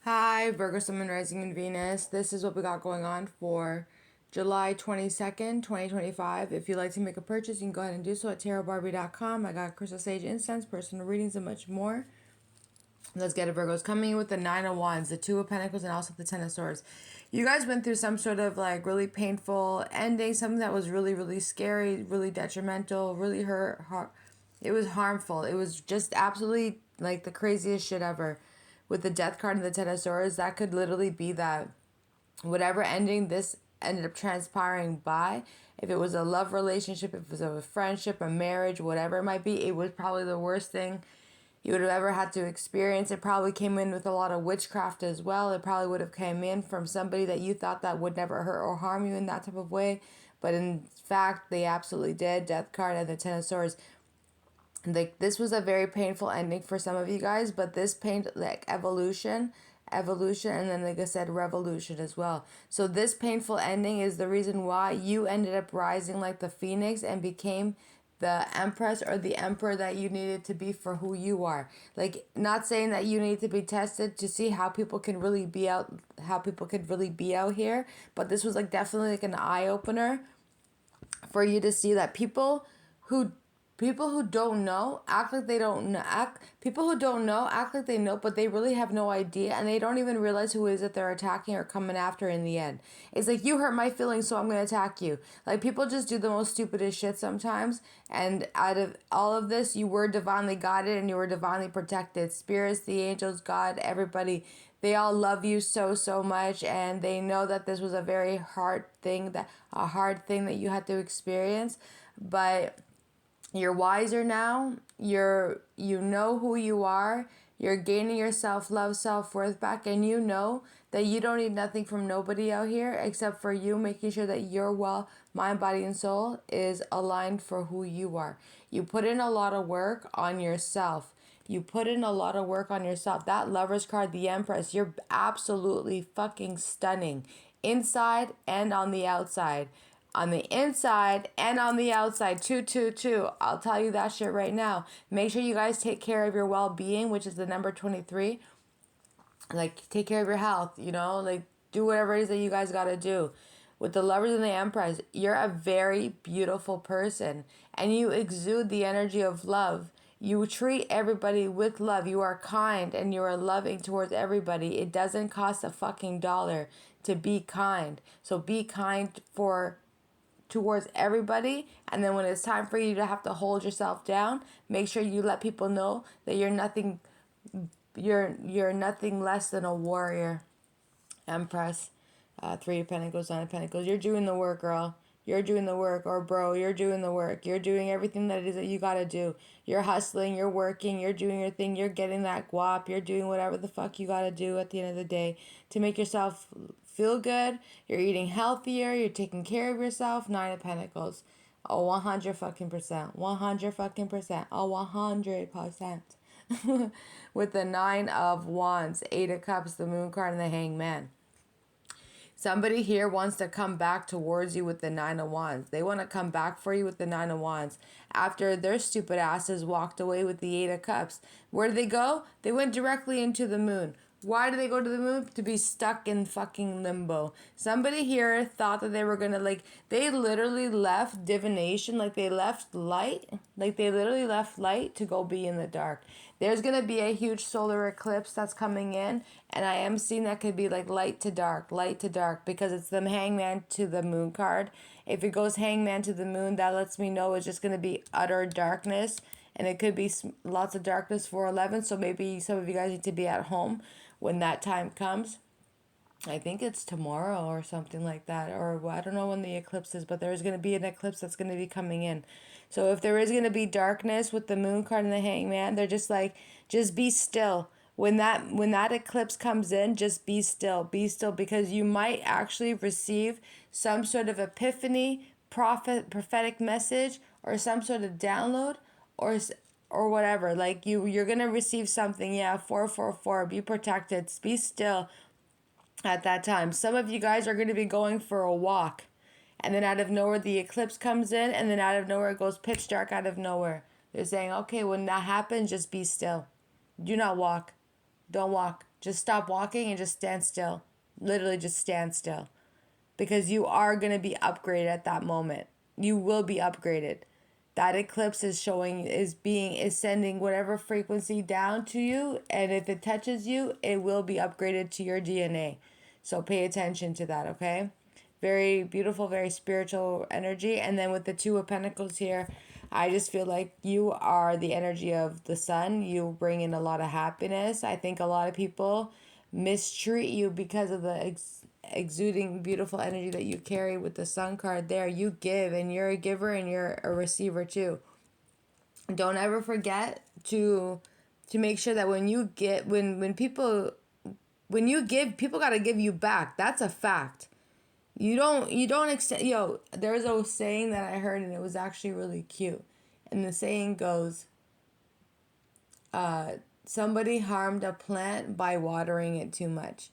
Hi, Virgo, Sun, Moon, Rising, and Venus. This is what we got going on for July 22nd, 2025. If you'd like to make a purchase, you can go ahead and do so at tarotbarbiecom. I got crystal sage incense, personal readings, and much more. Let's get it, Virgos. Coming in with the Nine of Wands, the Two of Pentacles, and also the Ten of Swords. You guys went through some sort of like really painful ending, something that was really, really scary, really detrimental, really hurt. It was harmful. It was just absolutely like the craziest shit ever. With the Death card and the Ten of Swords, that could literally be that whatever ending this ended up transpiring by, if it was a love relationship, if it was a friendship, a marriage, whatever it might be, it was probably the worst thing you would have ever had to experience. It probably came in with a lot of witchcraft as well. It probably would have came in from somebody that you thought that would never hurt or harm you in that type of way, but in fact they absolutely did. Death card and the Ten of Swords, like this was a very painful ending for some of you guys, but this pain, like evolution, and then like I said, revolution as well. So this painful ending is the reason why you ended up rising like the phoenix and became the empress or the emperor that you needed to be for who you are. Like, not saying that you need to be tested to see how people can really be out, here, but this was like definitely like an eye opener for you to see that who people who don't know act like they don't know. People who don't know act like they know, but they really have no idea, and they don't even realize who it is that they're attacking or coming after in the end. It's like, you hurt my feelings, so I'm gonna attack you. Like, people just do the most stupidest shit sometimes, and out of all of this, you were divinely guided and you were divinely protected. Spirits, the angels, God, everybody, they all love you so, so much, and they know that this was a very hard thing, that you had to experience. But you're wiser now. You know who you are. You're gaining your self-love, self-worth back, and you know that you don't need nothing from nobody out here except for you making sure that your mind, body, and soul is aligned for who you are. You put in a lot of work on yourself. That Lover's card, the Empress, you're absolutely fucking stunning. Inside and on the outside. On the inside and on the outside. 222. I'll tell you that shit right now. Make sure you guys take care of your well-being, which is the number 23. Like, take care of your health, like, do whatever it is that you guys gotta do. With the Lovers and the Empress, you're a very beautiful person, and you exude the energy of love. You treat everybody with love. You are kind and you are loving towards everybody. It doesn't cost a fucking dollar to be kind. So be kind towards everybody, and then when it's time for you to have to hold yourself down, make sure you let people know that you're nothing less than a warrior. Empress, Three of Pentacles, Nine of Pentacles. You're doing the work, girl. You're doing the work, or bro, you're doing the work. You're doing everything that it is that you gotta do. You're hustling, you're working, you're doing your thing, you're getting that guap, you're doing whatever the fuck you gotta do at the end of the day to make yourself feel good. You're eating healthier, you're taking care of yourself. Nine of Pentacles. Oh, 100 fucking percent. 100 fucking percent. Oh, 100%. With the Nine of Wands, Eight of Cups, the Moon card, and the Hangman. Somebody here wants to come back towards you with the Nine of Wands. They want to come back for you with the Nine of Wands. After their stupid asses walked away with the Eight of Cups. Where did they go? They went directly into the moon. Why did they go to the moon? To be stuck in fucking limbo. Somebody here thought that they were gonna, like, they literally left divination, like they left light. Like they literally left light to go be in the dark. There's gonna be a huge solar eclipse that's coming in, and I am seeing that could be like light to dark, because it's the Hangman to the Moon card. If it goes Hangman to the Moon, that lets me know it's just gonna be utter darkness, and it could be lots of darkness for 11. So maybe some of you guys need to be at home when that time comes. I think it's tomorrow or something like that, or I don't know when the eclipse is, but there's going to be an eclipse that's going to be coming in. So if there is going to be darkness with the Moon card and the Hangman, they're just like, just be still. When that eclipse comes in, just be still, because you might actually receive some sort of epiphany, prophetic message, or some sort of download, or whatever. Like you're gonna receive something. Yeah, 444. Be protected. Be still at that time. Some of you guys are going to be going for a walk, and then out of nowhere the eclipse comes in, and then out of nowhere it goes pitch dark out of nowhere. They're saying, okay, when that happens, just be still. Do not walk. Don't walk. Just stop walking and just stand still. Literally just stand still. Because you are going to be upgraded at that moment. You will be upgraded. That eclipse is showing, is sending whatever frequency down to you, and if it touches you, it will be upgraded to your DNA. So pay attention to that, okay? Very beautiful, very spiritual energy. And then with the Two of Pentacles here, I just feel like you are the energy of the sun. You bring in a lot of happiness. I think a lot of people mistreat you because of the exuding beautiful energy that you carry with the sun card there. You give, and you're a giver and you're a receiver too. Don't ever forget to make sure that when you get, when you give, people got to give you back. That's a fact. You don't accept, there's a saying that I heard, and it was actually really cute. And the saying goes, somebody harmed a plant by watering it too much.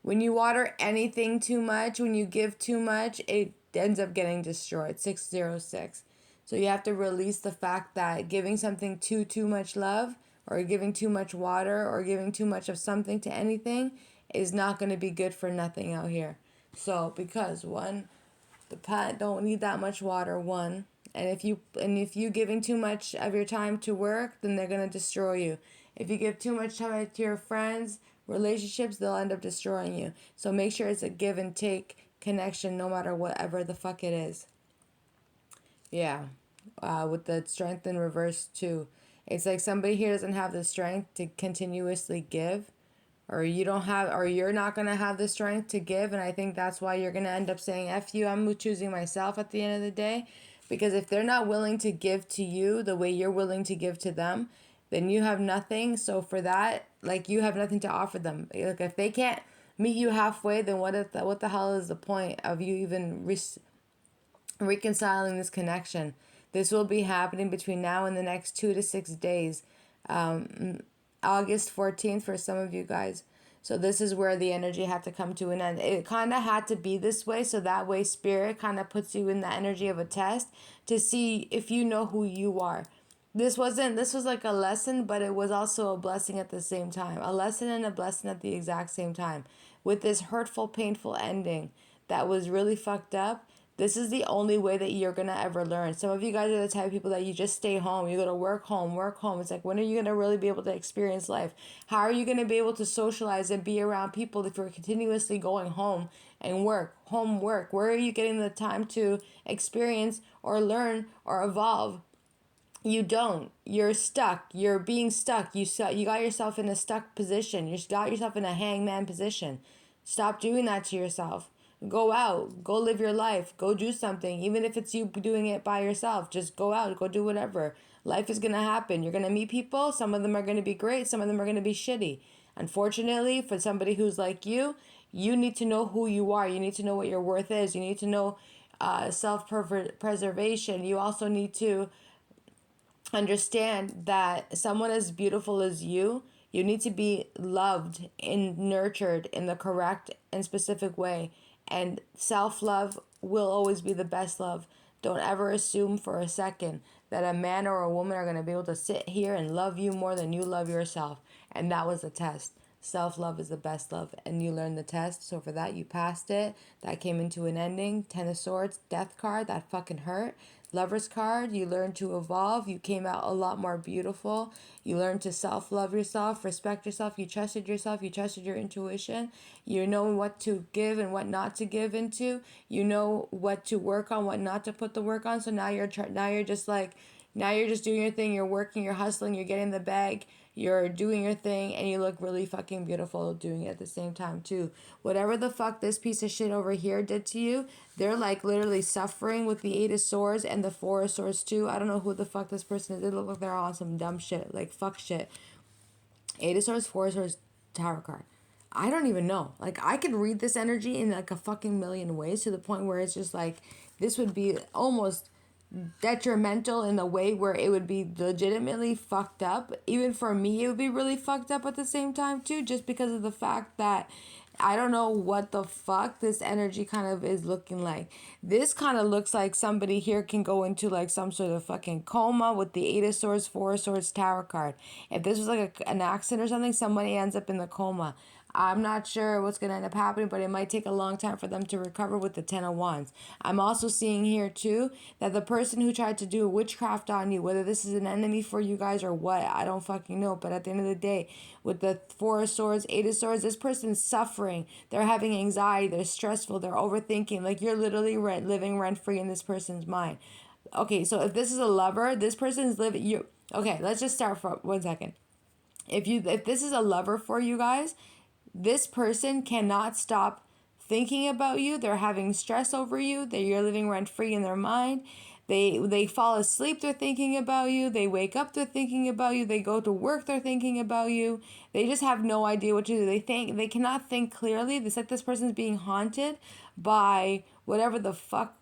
When you water anything too much, when you give too much, it ends up getting destroyed. 606. So you have to release the fact that giving something too much love, or giving too much water, or giving too much of something to anything is not going to be good for nothing out here. So because one, the plant don't need that much water, one, and if you giving too much of your time to work, then they're going to destroy you. If you give too much time to your friends, relationships, they'll end up destroying you. So make sure it's a give and take connection, no matter whatever the fuck it is. Yeah. With the strength in reverse too. It's like somebody here doesn't have the strength to continuously give, or you're not going to have the strength to give. And I think that's why you're going to end up saying, F you, I'm choosing myself at the end of the day. Because if they're not willing to give to you the way you're willing to give to them, then you have nothing. So for that, like, you have nothing to offer them. Like, if they can't meet you halfway, then what the hell is the point of you even reconciling this connection? This will be happening between now and the next 2 to 6 days. August 14th for some of you guys. So this is where the energy had to come to an end. It kind of had to be this way, so that way Spirit kind of puts you in the energy of a test to see if you know who you are. This was like a lesson, but it was also a blessing at the same time. A lesson and a blessing at the exact same time. With this hurtful, painful ending that was really fucked up, this is the only way that you're going to ever learn. Some of you guys are the type of people that you just stay home. You go to work home. It's like, when are you going to really be able to experience life? How are you going to be able to socialize and be around people if you're continuously going home and work? Where are you getting the time to experience or learn or evolve? You don't. You're stuck. You're being stuck. You got yourself in a stuck position. You got yourself in a hangman position. Stop doing that to yourself. Go out. Go live your life. Go do something. Even if it's you doing it by yourself, just go out. Go do whatever. Life is going to happen. You're going to meet people. Some of them are going to be great. Some of them are going to be shitty. Unfortunately, for somebody who's like you need to know who you are. You need to know what your worth is. You need to know self-preservation. You also need to understand that someone as beautiful as you need to be loved and nurtured in the correct and specific way. And self-love will always be the best love. Don't ever assume for a second that a man or a woman are going to be able to sit here and love you more than you love yourself. And that was a test. Self-love is the best love, and you learned the test. So for that, you passed it. That came into an ending. 10 of Swords, Death card, that fucking hurt. Lover's card, you learned to evolve. You came out a lot more beautiful. You learned to self-love yourself, respect yourself. You trusted yourself. You trusted your intuition. You know what to give and what not to give into. You know what to work on, what not to put the work on. So now you're just doing your thing. You're working. You're hustling. You're getting the bag. You're doing your thing, and you look really fucking beautiful doing it at the same time too. Whatever the fuck this piece of shit over here did to you, they're like literally suffering with the 8 of Swords and the 4 of Swords too. I don't know who the fuck this person is. They look like they're on some dumb shit, like fuck shit. 8 of Swords, 4 of Swords, Tarot card. I don't even know. Like, I could read this energy in like a fucking million ways, to the point where it's just like, this would be almost detrimental in a way where it would be legitimately fucked up. Even for me, it would be really fucked up at the same time too, just because of the fact that I don't know what the fuck this energy kind of is looking like. This kind of looks like somebody here can go into like some sort of fucking coma with the Eight of Swords, Four of Swords, Tower card. If this was like an accident or something, somebody ends up in the coma. I'm not sure what's going to end up happening, but it might take a long time for them to recover with the Ten of Wands. I'm also seeing here too that the person who tried to do witchcraft on you, whether this is an enemy for you guys or what, I don't fucking know. But at the end of the day, with the Four of Swords, Eight of Swords, this person's suffering. They're having anxiety. They're stressful. They're overthinking. Like you're literally living rent free in this person's mind. Okay, so if this is a lover, this person's living. You okay? Let's just start for 1 second. If this is a lover for you guys, this person cannot stop thinking about you. They're having stress over you. You're living rent free in their mind. They fall asleep, they're thinking about you. They wake up, they're thinking about you. They go to work, they're thinking about you. They just have no idea what to do. They cannot think clearly. It's like this person's being haunted by whatever the fuck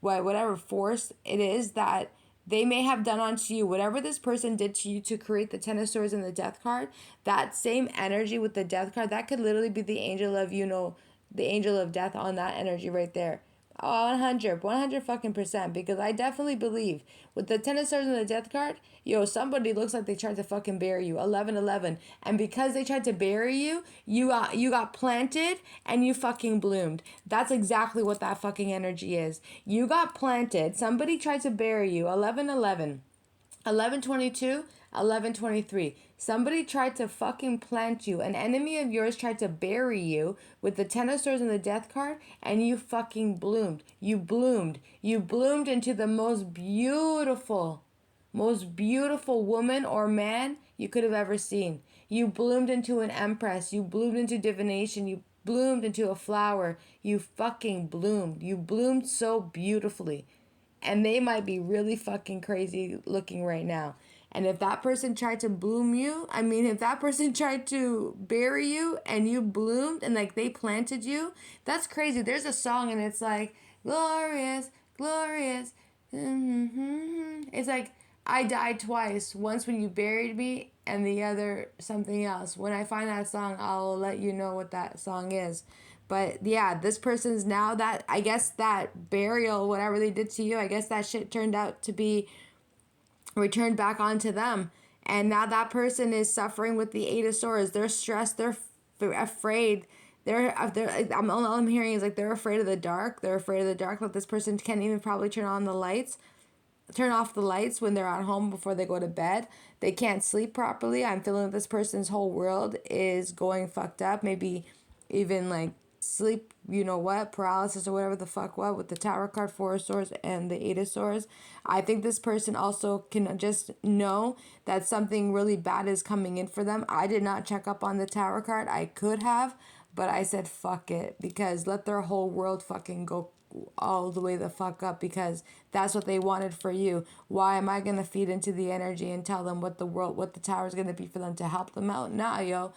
whatever force it is that they may have done onto you. Whatever this person did to you to create the Ten of Swords and the Death card, that same energy with the Death card, that could literally be the angel of, the angel of death on that energy right there. Oh, 100 fucking percent. Because I definitely believe with the Ten of Swords and the Death card, somebody looks like they tried to fucking bury you. 1111. And because they tried to bury you, you got planted and you fucking bloomed. That's exactly what that fucking energy is. You got planted. Somebody tried to bury you. 1111. 1122, 1123. Somebody tried to fucking plant you. An enemy of yours tried to bury you with the Ten of Swords and the Death card, and you fucking bloomed. You bloomed. You bloomed into the most beautiful woman or man you could have ever seen. You bloomed into an empress. You bloomed into divination. You bloomed into a flower. You fucking bloomed. You bloomed so beautifully. And they might be really fucking crazy looking right now. And if that person tried to bloom you, if that person tried to bury you and you bloomed and like they planted you, that's crazy. There's a song and it's like, glorious, glorious. It's like, I died twice. Once when you buried me and the other something else. When I find that song, I'll let you know what that song is. But yeah, this person's now that, I guess that burial, whatever they did to you, I guess that shit turned out to be returned back onto them. And now that person is suffering with the Eight of Swords. They're stressed. They're afraid. All I'm hearing is like they're afraid of the dark. They're afraid of the dark. Like this person can't even probably turn off the lights when they're at home before they go to bed. They can't sleep properly. I'm feeling that this person's whole world is going fucked up. Maybe even like sleep, paralysis or whatever the fuck what with the Tower card, Four of Swords, and the Eight of Swords. I think this person also can just know that something really bad is coming in for them. I did not check up on the Tower card. I could have, but I said fuck it, because let their whole world fucking go all the way the fuck up, because that's what they wanted for you. Why am I gonna feed into the energy and tell them what the tower is gonna be for them to help them out? Nah, yo.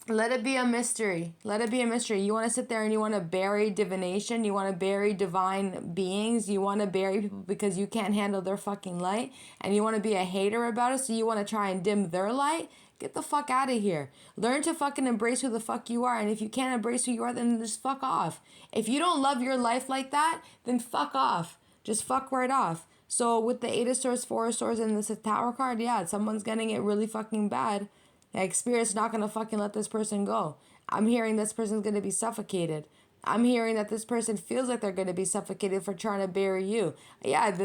Let it be a mystery. Let it be a mystery. You want to sit there and you want to bury divination. You want to bury divine beings. You want to bury people because you can't handle their fucking light. And you want to be a hater about it. So you want to try and dim their light. Get the fuck out of here. Learn to fucking embrace who the fuck you are. And if you can't embrace who you are, then just fuck off. If you don't love your life like that, then fuck off. Just fuck right off. So with the Eight of Swords, Four of Swords, and this Tower card, yeah, someone's getting it really fucking bad. Like, Spirit's not going to fucking let this person go. I'm hearing this person's going to be suffocated. I'm hearing that this person feels like they're going to be suffocated for trying to bury you. Yeah,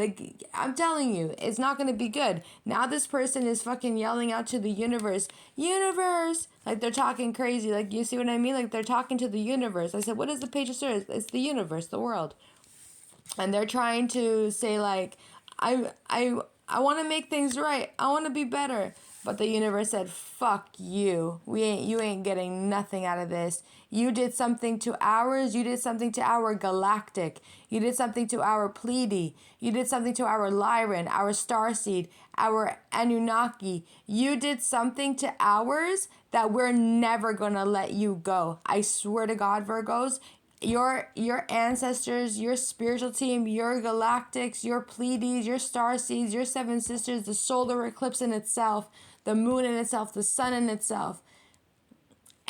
I'm telling you, it's not going to be good. Now this person is fucking yelling out to the universe, universe! Like, they're talking crazy. Like, you see what I mean? Like, they're talking to the universe. I said, what is the Page of Swords? It's the universe, the world. And they're trying to say, like, I want to make things right. I want to be better. But the universe said, fuck you. You ain't getting nothing out of this. You did something to ours. You did something to our galactic. You did something to our Pleiade. You did something to our Lyran, our Starseed, our Anunnaki. You did something to ours that we're never going to let you go. I swear to God, Virgos, your ancestors, your spiritual team, your galactics, your Pleiades, your starseeds, your seven sisters, the solar eclipse in itself, the moon in itself, the sun in itself,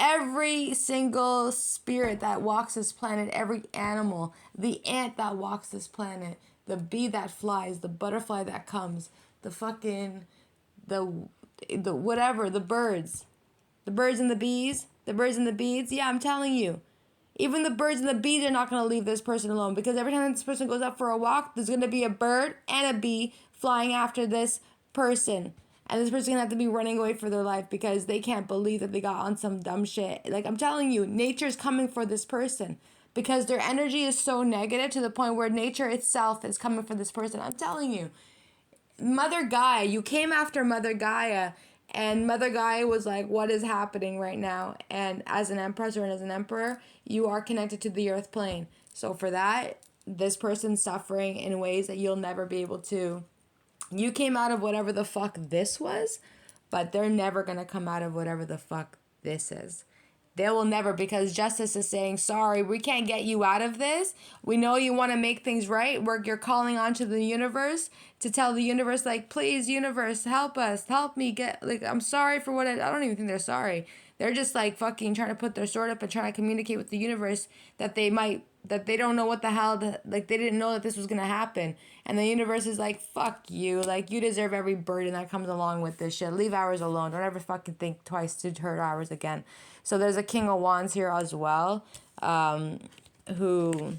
Every single spirit that walks this planet, every animal, the ant that walks this planet, the bee that flies, the butterfly that comes, the fucking, the whatever, the birds and the bees, yeah, I'm telling you. Even the birds and the bees are not going to leave this person alone, because every time this person goes out for a walk, there's going to be a bird and a bee flying after this person. And this person's going to have to be running away for their life because they can't believe that they got on some dumb shit. Like, I'm telling you, nature's coming for this person because their energy is so negative to the point where nature itself is coming for this person. I'm telling you. Mother Gaia, you came after Mother Gaia, and Mother Gaia was like, what is happening right now? And as an empress or as an emperor, you are connected to the earth plane. So for that, this person's suffering in ways that you'll never be able to. You came out of whatever the fuck this was, but they're never going to come out of whatever the fuck this is. They will never, because justice is saying, sorry, we can't get you out of this. We know you want to make things right. You're calling onto the universe to tell the universe, like, please, universe, help us, help me get, like, I'm sorry for what I don't even think they're sorry. They're just like fucking trying to put their sword up and trying to communicate with the universe that they don't know what the hell, like they didn't know that this was going to happen. And the universe is like, fuck you. Like, you deserve every burden that comes along with this shit. Leave ours alone. Don't ever fucking think twice to hurt ours again. So there's a King of Wands here as well, who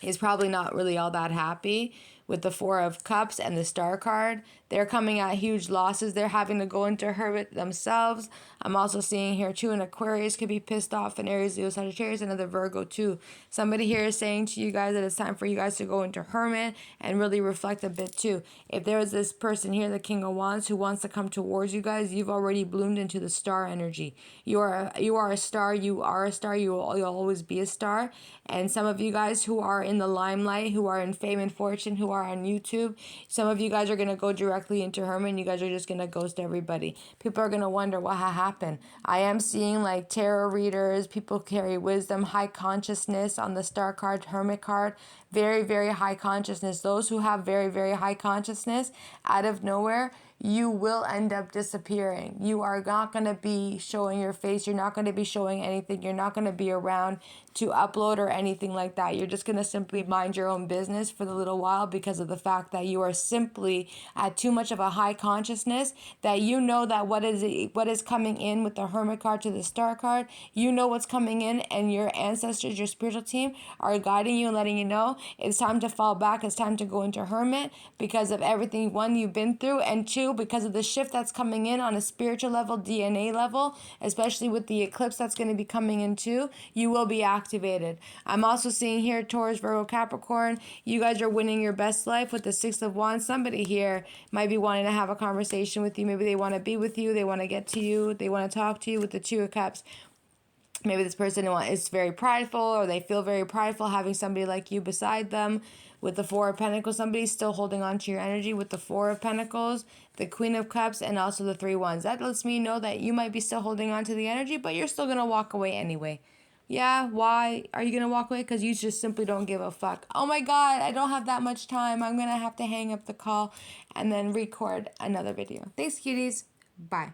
is probably not really all that happy with the Four of Cups and the Star card. They're coming at huge losses. They're having to go into Hermit themselves. I'm also seeing here too an Aquarius could be pissed off, an Aries, Leo, Sagittarius, another Virgo too. Somebody here is saying to you guys that it's time for you guys to go into Hermit and really reflect a bit too. If there is this person here, the King of Wands, who wants to come towards you guys, you've already bloomed into the star energy. You are a star. You are a star. You'll always be a star. And some of you guys who are in the limelight, who are in fame and fortune, who are on YouTube, some of you guys are going to go directly into Hermit, and you guys are just going to ghost everybody. People are going to wonder what happened. I am seeing like tarot readers, people carry wisdom, high consciousness on the Star card, Hermit card, very, very high consciousness. Those who have very, very high consciousness, out of nowhere, you will end up disappearing. You are not going to be showing your face. You're not going to be showing anything. You're not going to be around to upload or anything like that. You're just going to simply mind your own business for the little while, because of the fact that you are simply at too much of a high consciousness, that you know that what is coming in with the Hermit card to the Star card, you know what's coming in, and your ancestors, your spiritual team are guiding you and letting you know it's time to fall back. It's time to go into Hermit because of everything, one, you've been through, and two, because of the shift that's coming in on a spiritual level, DNA level, especially with the eclipse that's going to be coming in too. You will be activated. I'm also seeing here Taurus, Virgo, Capricorn. You guys are winning your best life with the Six of Wands. Somebody here might be wanting to have a conversation with you. Maybe they want to be with you. They want to get to you. They want to talk to you with the Two of Cups. Maybe this person is very prideful, or they feel very prideful having somebody like you beside them. With the Four of Pentacles, somebody's still holding on to your energy with the Four of Pentacles, the Queen of Cups, and also the Three Wands. That lets me know that you might be still holding on to the energy, but you're still going to walk away anyway. Yeah, why are you going to walk away? Because you just simply don't give a fuck. Oh my God, I don't have that much time. I'm going to have to hang up the call and then record another video. Thanks, cuties. Bye.